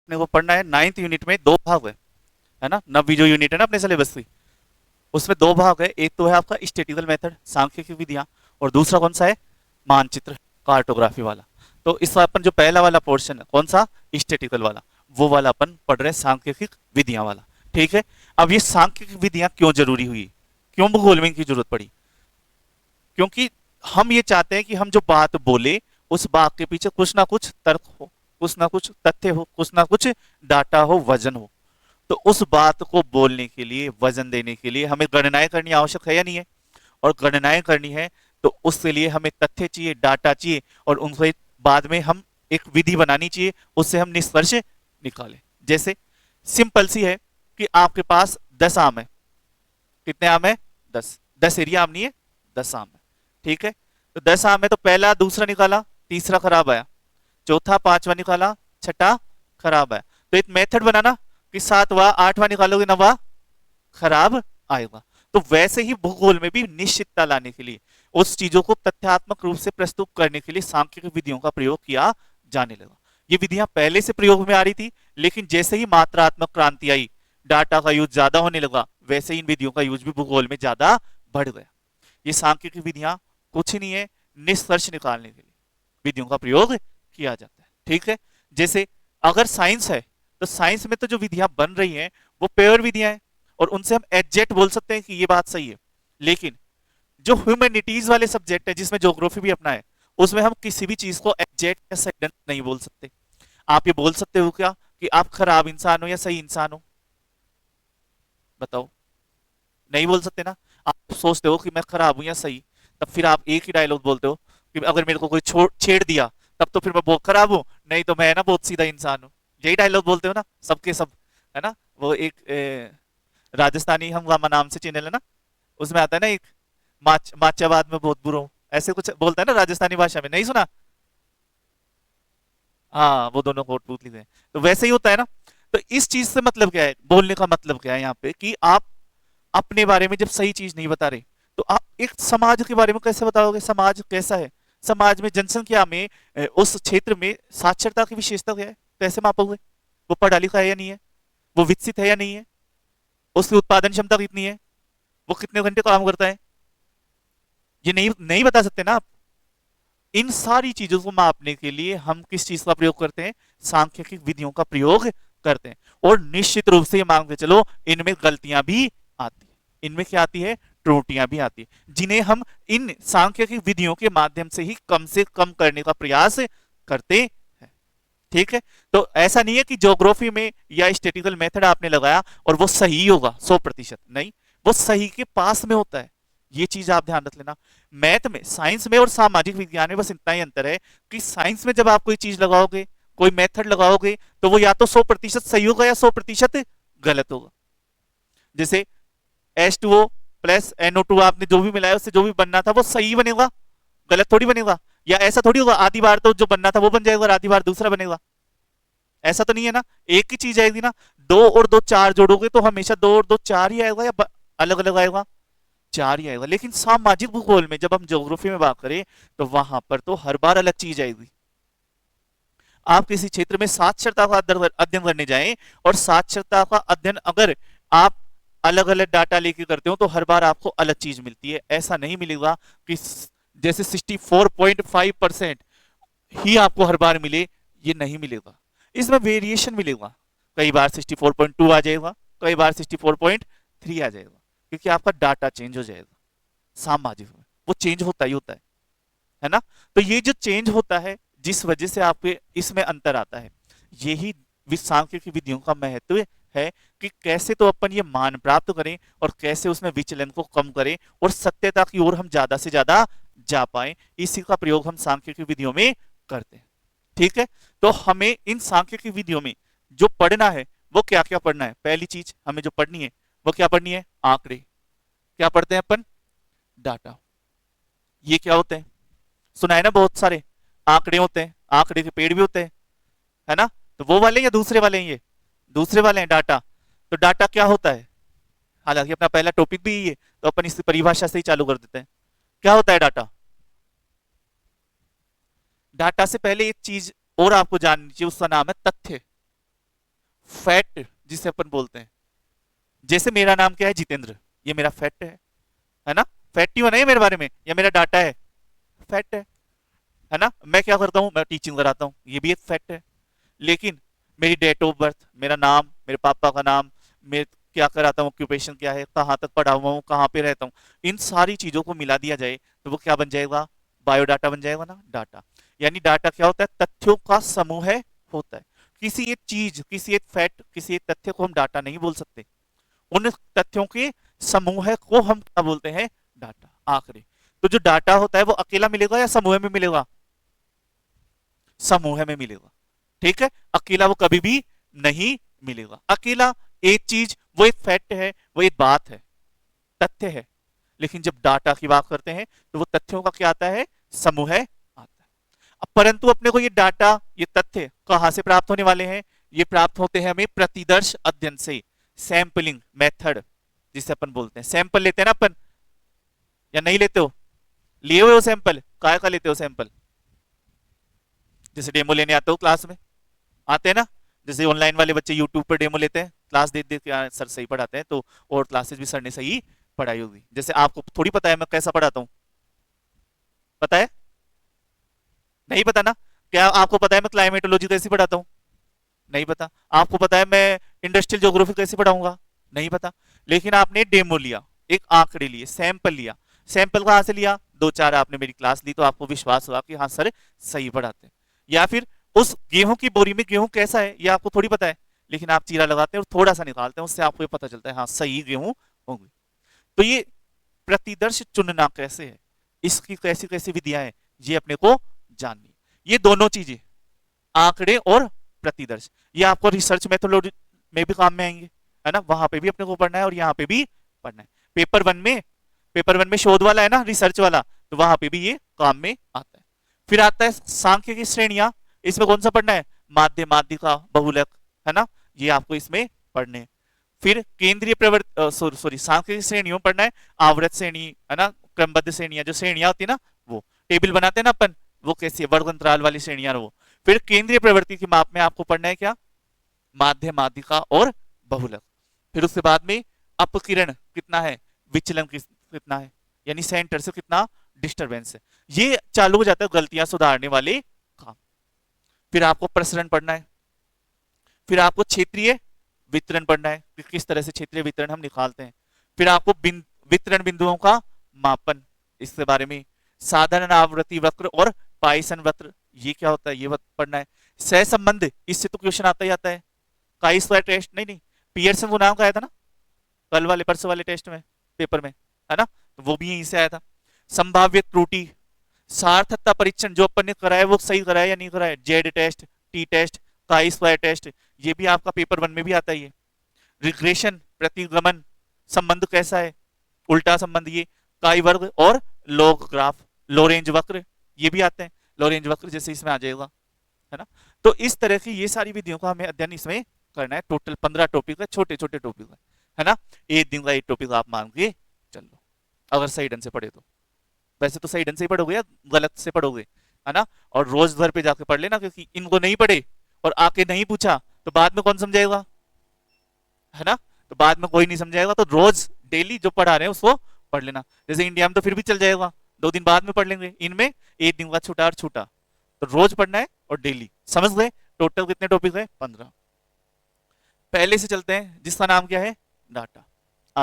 अपने को पढ़ना है 9th यूनिट में दो भाग है ना, नवी जो यूनिट है ना अपने सिलेबस की, उसमें दो भाग है। एक तो है आपका स्टेटिकल मेथड सांख्यिकी विधियां, और दूसरा कौन सा है, मानचित्र कार्टोग्राफी वाला। तो इस अपन जो पहला वाला पोर्शन है कौन सा, स्टेटिकल वाला, वो वाला अपन पढ़ रहे हैं सांख्यिकी विधियां वाला। ठीक है। अब ये सांख्यिकी विधियां क्यों जरूरी हुई, क्यों भूगोल में इनकी जरूरत पड़ी, क्योंकि हम ये चाहते हैं कि हम जो बात बोले उस बात के पीछे कुछ ना कुछ तर्क हो, कुछ ना कुछ तथ्य हो, कुछ ना कुछ डाटा हो, वजन हो। तो उस बात को बोलने के लिए, वजन देने के लिए हमें गणनाएं करनी आवश्यक है या नहीं है, और गणनाएं करनी है तो उसके लिए हमें तथ्य चाहिए, डाटा चाहिए, और उनसे बाद में हम एक विधि बनानी चाहिए, उससे हम निष्कर्ष निकालें। जैसे सिंपल सी है कि आपके पास 10 आम है, कितने आम है, 10 एरिया आम नहीं है, 10 आम है। ठीक है। तो 10 आम है तो पहला दूसरा निकाला, तीसरा खराब आया, चौथा पांचवा निकाला, छठा खराब आया। तो एक मेथड बनाना कि सातवां आठवां निकालोगे, नवा खराब आएगा। तो वैसे ही भूगोल में भी निश्चितता लाने के लिए, उस चीजों को तथ्यात्मक रूप से प्रस्तुत करने के लिए सांख्यिक विधियों का प्रयोग किया जाने लगा। ये विधियां पहले से प्रयोग में आ रही थी, लेकिन जैसे ही मात्रात्मक क्रांति आई, डाटा का यूज ज्यादा होने लगा, वैसे ही इन विधियों का यूज भी भूगोल में ज्यादा बढ़ गया। ये सांख्यिक विधियां कुछ नहीं है, निष्कर्ष निकालने के लिए विधियों का प्रयोग किया जाता है। ठीक है। जैसे अगर साइंस है तो साइंस में तो जो विधियां बन रही हैं वो पेयर विधियां हैं, और उनसे हम एग्जैक्ट बोल सकते हैं कि ये बात सही है। लेकिन जो ह्यूमैनिटीज वाले सब्जेक्ट है, जिसमें ज्योग्राफी भी अपना है, उसमें हम किसी भी चीज को एग्जैक्ट या सही नहीं बोल सकते। आप ये बोल सकते हो क्या कि आप खराब इंसान हो या सही इंसान हो, बताओ, नहीं बोल सकते ना। आप सोचते हो कि मैं खराब हूं या सही, तब फिर आप एक ही डायलॉग बोलते हो कि अगर मेरे को कोई छेड़ दिया तब तो फिर मैं बहुत खराब हूं, नहीं तो मैं ना बहुत सीधा इंसान हूं। यही डायलॉग बोलते हो ना सबके सब, है ना। वो एक राजस्थानी हंगामा नाम से चैनल है ना, उसमें आता है ना एक, माचाबाद में बहुत बुरा हूं, ऐसे कुछ बोलता है ना राजस्थानी भाषा में, नहीं सुना। हाँ, वो दोनों कोट पूत लिखे हैं। तो वैसे ही होता है ना। तो इस चीज से मतलब क्या है, बोलने का मतलब क्या है यहाँ पे, कि आप अपने बारे में जब सही चीज नहीं बता रहे, तो आप एक समाज के बारे में कैसे बताओगे, समाज कैसा है, समाज में जनसंख्या में उस क्षेत्र में साक्षरता की विशेषता क्या है, कैसे मापोगे, वो पढ़ा लिखा है या नहीं है, वो विकसित है या नहीं है, उसकी उत्पादन क्षमता कितनी है, वो कितने घंटे काम करता है, ये नहीं नहीं बता सकते ना आप। इन सारी चीजों को मापने के लिए हम किस चीज का प्रयोग करते हैं, सांख्यिकी विधियों का प्रयोग करते हैं। और निश्चित रूप से ये मान के चलो, इनमें गलतियां भी आती है, इनमें क्या आती है, त्रुटियां भी आती है, जिन्हें हम इन सांख्यिकी विधियों के माध्यम से कम करने का प्रयास करते हैं। ठीक है। तो ऐसा नहीं है कि ज्योग्राफी में या स्टेटिकल मेथड आपने लगाया और वो सही होगा 100%, नहीं, वो सही के पास में होता है। ये चीज आप ध्यान रख लेना। मैथ में, साइंस में और सामाजिक विज्ञान में बस इतना ही अंतर है कि साइंस में जब आप कोई चीज लगाओगे, कोई मेथड लगाओगे, तो वो या तो 100% सही होगा या 100% गलत होगा। जैसे H2O प्लस NO2 आपने जो भी मिलाया, उससे जो भी बनना था वो सही बनेगा, गलत थोड़ी बनेगा। या ऐसा थोड़ी होगा आधी बार तो जो बनना था वो बन जाएगा और आधी बार दूसरा बनेगा, ऐसा तो नहीं है ना। एक ही चीज आएगी ना, दो और दो चार जोड़ोगे तो हमेशा दो और दो चार ही आएगा, या अलग अलग आएगा, चार ही आएगा। लेकिन सामाजिक भूगोल में जब हम ज्योग्राफी में बात करें, तो वहां पर तो हर बार अलग चीज आएगी। आप किसी क्षेत्र में साक्षरता का अध्ययन करने जाएं, और साक्षरता का अध्ययन अगर आप अलग अलग डाटा लेके करते हो, तो हर बार आपको अलग चीज मिलती है। ऐसा नहीं मिलेगा कि जैसे 64.5% ही आपको हर बार मिले, ये नहीं मिलेगा। इसमें वेरिएशन मिलेगा, कई बार 64.2 आ जाएगा, कई बार 64.3 आ जाएगा, क्योंकि आपका डाटा चेंज हो जाएगा। सामाजिक में वो चेंज होता ही होता है ना। तो ये जो चेंज होता है, जिस वजह से आपके इसमें अंतर आता है, यही सांख्यिकी विधियों का महत्व है, कि कैसे तो अपन ये मान प्राप्त करें और कैसे उसमें विचलन को कम करें और सत्यता की ओर हम ज्यादा से ज्यादा जा पाए। इसी का प्रयोग हम सांख्यिकी विधियों में करते हैं। ठीक है। तो हमें इन सांख्यिकी विधियों में जो पढ़ना है, वो क्या क्या पढ़ना है, पहली चीज हमें जो पढ़नी है वो क्या पढ़नी है, आंकड़े। क्या पढ़ते हैं अपन, डाटा। ये क्या होते हैं, सुना है ना, बहुत सारे आंकड़े होते हैं, आंकड़े के पेड़ भी होते हैं, है ना। तो वो वाले या दूसरे वाले हैं, ये दूसरे वाले हैं डाटा। तो डाटा क्या होता है, हालांकि अपना पहला टॉपिक भी ये है, तो अपन इसकी परिभाषा से ही चालू कर देते हैं। क्या होता है डाटा, डाटा से पहले एक चीज और आपको जाननी चाहिए, उसका नाम है तथ्य। फैक्ट जिसे अपन बोलते हैं, जैसे मेरा नाम क्या है, जितेंद्र, ये मेरा फैक्ट है ना, फैक्ट ही होना है मेरे बारे में, या मेरा डाटा है, फैक्ट है ना। मैं क्या करता हूं, मैं टीचिंग कराता हूं, ये भी एक फैक्ट है। लेकिन मेरी डेट ऑफ बर्थ, मेरा नाम, मेरे पापा का नाम, मैं क्या कराता हूँ, ऑक्यूपेशन क्या है, कहाँ तक पढ़ा हुआ हूँ, कहाँ पे रहता हूँ, इन सारी चीजों को मिला दिया जाए तो वो क्या बन जाएगा, बायोडाटा बन जाएगा ना, डाटा। यानी डाटा क्या होता है, तथ्यों का समूह है, होता है। किसी एक चीज, किसी एक फैक्ट, किसी एक तथ्य को हम डाटा नहीं बोल सकते, उन तथ्यों के समूह को हम क्या बोलते हैं, डाटा, आंकड़े। तो जो डाटा होता है वो अकेला मिलेगा या समूह में मिलेगा, समूह में मिलेगा, ठीक है। अकेला वो कभी भी नहीं मिलेगा, अकेला एक चीज, वो एक फैक्ट है, वो एक बात है, तथ्य है। लेकिन जब डाटा की बात करते हैं तो वो तथ्यों का क्या आता है, समूह आता है। अब परंतु अपने को ये डाटा, ये तथ्य कहां से प्राप्त होने वाले हैं, ये प्राप्त होते हैं हमें प्रतिदर्श अध्ययन से, सैंपलिंग मेथड जिसे अपन बोलते हैं। सैंपल लेते हैं ना अपन, या नहीं लेते हो, लिए हुए हो सैंपल, काय का लेते हो सैंपल, जैसे डेमो लेने आते हो क्लास में, आते हैं ना, जैसे ऑनलाइन वाले बच्चे यूट्यूब पर डेमो लेते हैं, क्लास देख देख के सर सही पढ़ाते हैं, तो और क्लासेस भी सर ने सही पढ़ाई होगी। जैसे आपको थोड़ी पता है मैं कैसा पढ़ाता हूँ, पता है, नहीं पता ना। क्या आपको पता है मैं क्लाइमेटोलॉजी कैसे पढ़ाता हूँ, नहीं पता। आपको पता है मैं इंडस्ट्रियल ज्योग्राफी कैसे पढ़ाऊंगा, नहीं पता। लेकिन आपने डेमो लिया, एक आंकड़े लिए, सैंपल लिया, सैंपल कहां से लिया, दो चार आपने मेरी क्लास ली तो आपको विश्वास हुआ कि हाँ सर सही पढ़ाते हैं। या फिर उस गेहूं की बोरी में गेहूं कैसा है ये आपको थोड़ी पता है, लेकिन आप चीरा लगाते हैं और थोड़ा सा निकालते हैं, उससे आपको ये पता चलता है हाँ सही गेहूं होंगे। तो ये प्रतिदर्श चुनना कैसे है, इसकी कैसी कैसी विधियां हैं, ये अपने को जाननी। ये दोनों चीजें, आंकड़े और प्रतिदर्श, ये आपको रिसर्च मेथोडोलॉजी में भी काम में आएंगे, है ना, वहां पे भी अपने को पढ़ना है और यहाँ पे भी पढ़ना है। पेपर 1 में शोध वाला है ना, रिसर्च वाला, तो वहां पे भी ये काम में आता है। फिर आता है सांख्यिकी श्रेणियां, इसमें कौन सा पढ़ना है, माध्य, माध्यिका, बहुलक, है ना, ये आपको इसमें पढ़ने हैं। फिर केंद्रीय प्रवृत्ति, सॉरी सांख्यिकी श्रेणियों पढ़ना है, आवर्त श्रेणी, है ना, क्रमबद्ध श्रेणियां, जो श्रेणियां होती है ना, वो टेबल बनाते हैं ना अपन, वो कैसी है, वर्ग अंतराल वाली श्रेणियां, वो। फिर केंद्रीय प्रवृत्ति की माप में आपको पढ़ना है क्या, माध्य, माध्यिका और बहुलक। फिर उसके बाद में अपकिरण कितना है, विचलन कितना है, यानी सेंटर से कितना डिस्टरबेंस है, ये चालू हो जाता है गलतियां सुधारने वाले काम। फिर आपको प्रसरण पढ़ना है, फिर आपको क्षेत्रीय वितरण पढ़ना है कि किस तरह से क्षेत्रीय वितरण हम निकालते हैं। फिर आपको वितरण बिंदुओं का मापन, इसके बारे में, साधारण आवृत्ति वक्र और पाइसन वक्र, ये क्या होता है ये पढ़ना है। सह संबंध, इससे तो क्वेश्चन आता ही आता है, काई स्क्वायर टेस्ट, नहीं पियर्सन को नाम का आया था ना कल वाले परसों वाले टेस्ट में, पेपर में, है ना, तो वो भी यहीं से आया था। संभाव्य त्रुटि, सार्थकता परीक्षण जो अपन ने कराया वो सही कराया या नहीं कराया, Z test, T test, chi square test, ये भी आपका पेपर 1 में भी आता है। ये रिग्रेशन, प्रतिगमन संबंध कैसा है, उल्टा संबंध, ये काई वर्ग और लॉग ग्राफ, लोरेंज वक्र, ये भी आते हैं, लोरेंज वक्र जैसे इसमें आ जाएगा, है ना। तो इस तरह की ये सारी विधियों का हमें अध्ययन इसमें करना है। टोटल 15 टॉपिक है, छोटे छोटे टॉपिक है ना, एक दिन का एक टॉपिक आप मान के चल लो, अगर सही ढंग से पढ़े तो। वैसे तो सही ढंग से ही पढ़ोगे या गलत से पढ़ोगे, है ना, और रोज घर पे जाके पढ़ लेना, क्योंकि इनको नहीं पढ़े और आके नहीं पूछा तो बाद में कौन समझाएगा, है ना, तो बाद में कोई नहीं समझाएगा, तो रोज डेली जो पढ़ा रहे हैं उसको पढ़ लेना। जैसे इंडिया में तो फिर भी चल जाएगा, 2 दिन बाद में पढ़ लेंगे, इनमें एक दिन का छूटा और छूटा, तो रोज पढ़ना है और डेली, समझ गए। टोटल कितने टॉपिक है, 15। पहले से चलते हैं जिसका नाम क्या है, डाटा।